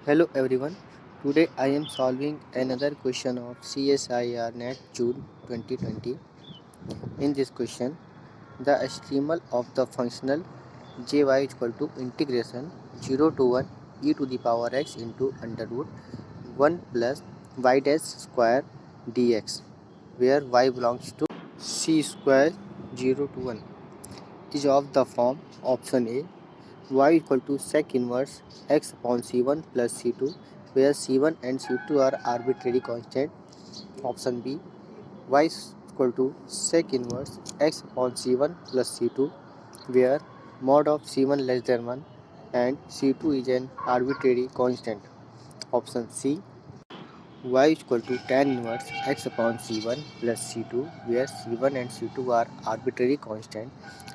Hello everyone. Today I am solving another question of CSIR NET June 2020. In this question, the extremal of the functional jy is equal to integration 0 to 1 e to the power x into under root 1 plus y dash square dx, where y belongs to c square 0 to 1 is of the form option A y equal to sec inverse x upon c1 plus c2, where c1 and c2 are arbitrary constant. Option B, y is equal to sec inverse x upon c1 plus c2, where mod of c1 less than 1 and c2 is an arbitrary constant. Option C, y is equal to tan inverse x upon c1 plus c2, where c1 and c2 are arbitrary constant.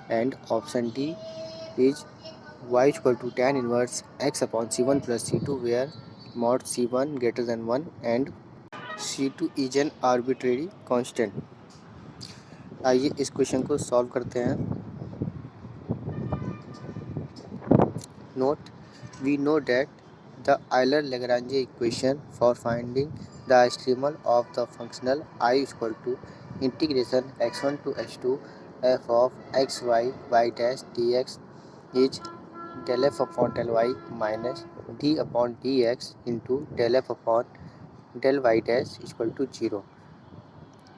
And option D is y is equal to tan inverse x upon c1 plus c2, where mod c1 greater than 1 and c2 is an arbitrary constant. आइए इस question को solve करते हैं. Note, we know that the Euler-Lagrange equation for finding the extremal of the functional I is equal to integration x1 to x2 f of xy y dash dx is del f upon del y minus d upon dx into del f upon del y dash is equal to 0.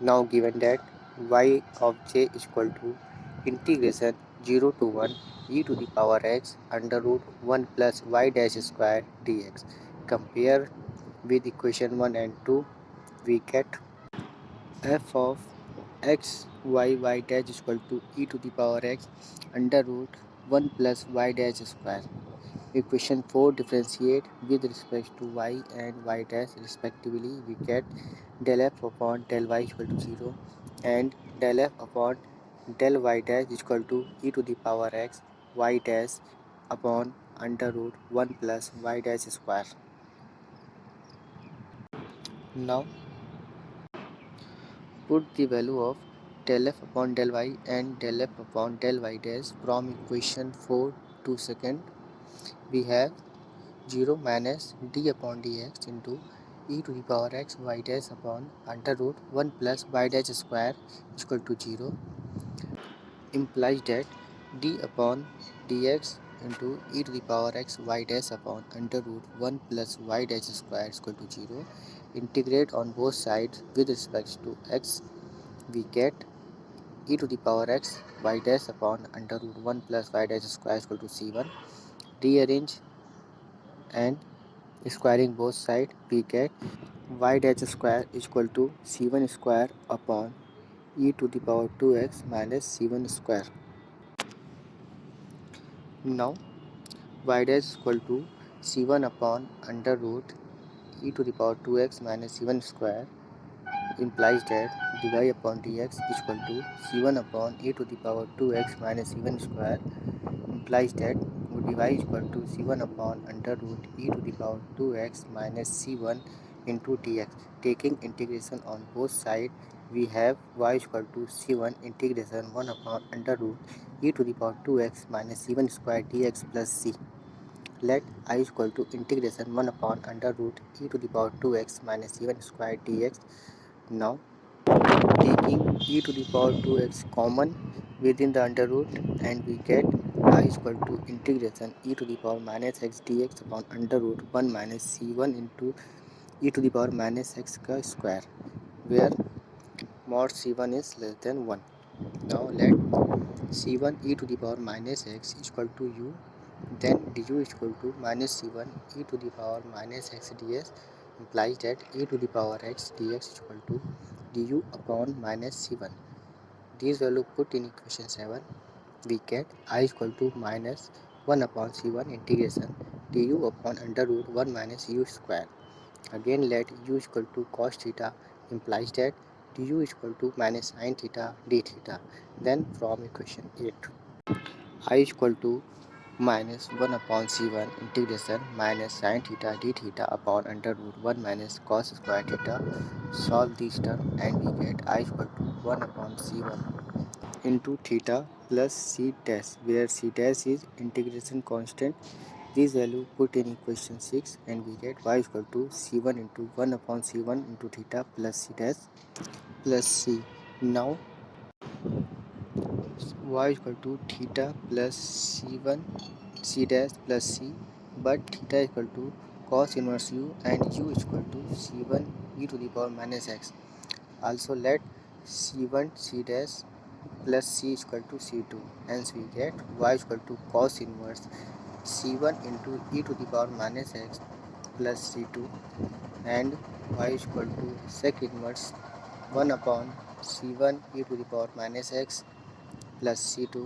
Now given that y of j is equal to integration 0 to 1 e to the power x under root 1 plus y dash square dx. Compare with equation 1 and 2, we get f of x y dash is equal to e to the power x under root 1 plus y dash square. Equation 4 differentiate with respect to y and y dash respectively, we get del f upon del y is equal to 0 and del f upon del y dash is equal to e to the power x y dash upon under root 1 plus y dash square. Now put the value of del f upon del y and del f upon del y dash from equation 4 to second. We have 0 minus d upon dx into e to the power x y dash upon under root 1 plus y dash square is equal to 0, implies that d upon dx into e to the power x y dash upon under root 1 plus y dash square is equal to 0. Integrate on both sides with respect to x, we get e to the power x y dash upon under root 1 plus y dash square is equal to c1. Rearrange and squaring both sides, we get y dash square is equal to c1 square upon e to the power 2x minus c1 square. Now y dash is equal to c1 upon under root e to the power 2x minus c1 square implies that dy upon dx is equal to c1 upon e to the power 2x minus c1 square, implies that dy is equal to c1 upon under root e to the power 2x minus c1 into dx. Taking integration on both sides, we have y is equal to c1 integration 1 upon under root e to the power 2x minus c1 square dx plus c. Let I is equal to integration 1 upon under root e to the power 2x minus c1 square dx. Now taking e to the power 2x common within the under root, and we get I is equal to integration e to the power minus x dx upon under root 1 minus c1 into e to the power minus x square, where mod c1 is less than 1. Now let c1 e to the power minus x is equal to u, then du is equal to minus c1 e to the power minus x ds, implies that e to the power x dx is equal to du upon minus c1. These value put in equation 7, we get I is equal to minus 1 upon c1 integration du upon under root 1 minus u square. Again let u is equal to cos theta, implies that du is equal to minus sin theta d theta. Then from equation 8, I is equal to minus 1 upon c1 integration minus sin theta d theta upon under root 1 minus cos square theta. Solve this term and we get I is equal to 1 upon c1 into theta plus c dash, where c dash is integration constant. This value put in equation 6 and we get y is equal to c1 into 1 upon c1 into theta plus c dash plus c. Now y is equal to theta plus c1 c dash plus c, but theta is equal to cos inverse u and u is equal to c1 e to the power minus x. Also let c1 c dash plus c is equal to c2, hence we get y is equal to cos inverse c1 into e to the power minus x plus c2 and y is equal to sec inverse 1 upon c1 e to the power minus x plus c2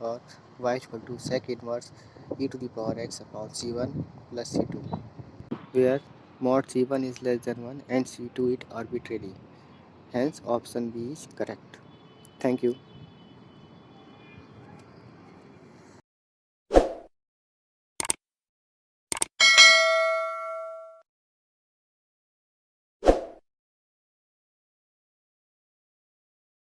or y is equal to sec inverse e to the power x upon c1 plus c2, where mod c1 is less than 1 and c2 is arbitrary. Hence option B is correct. Thank you.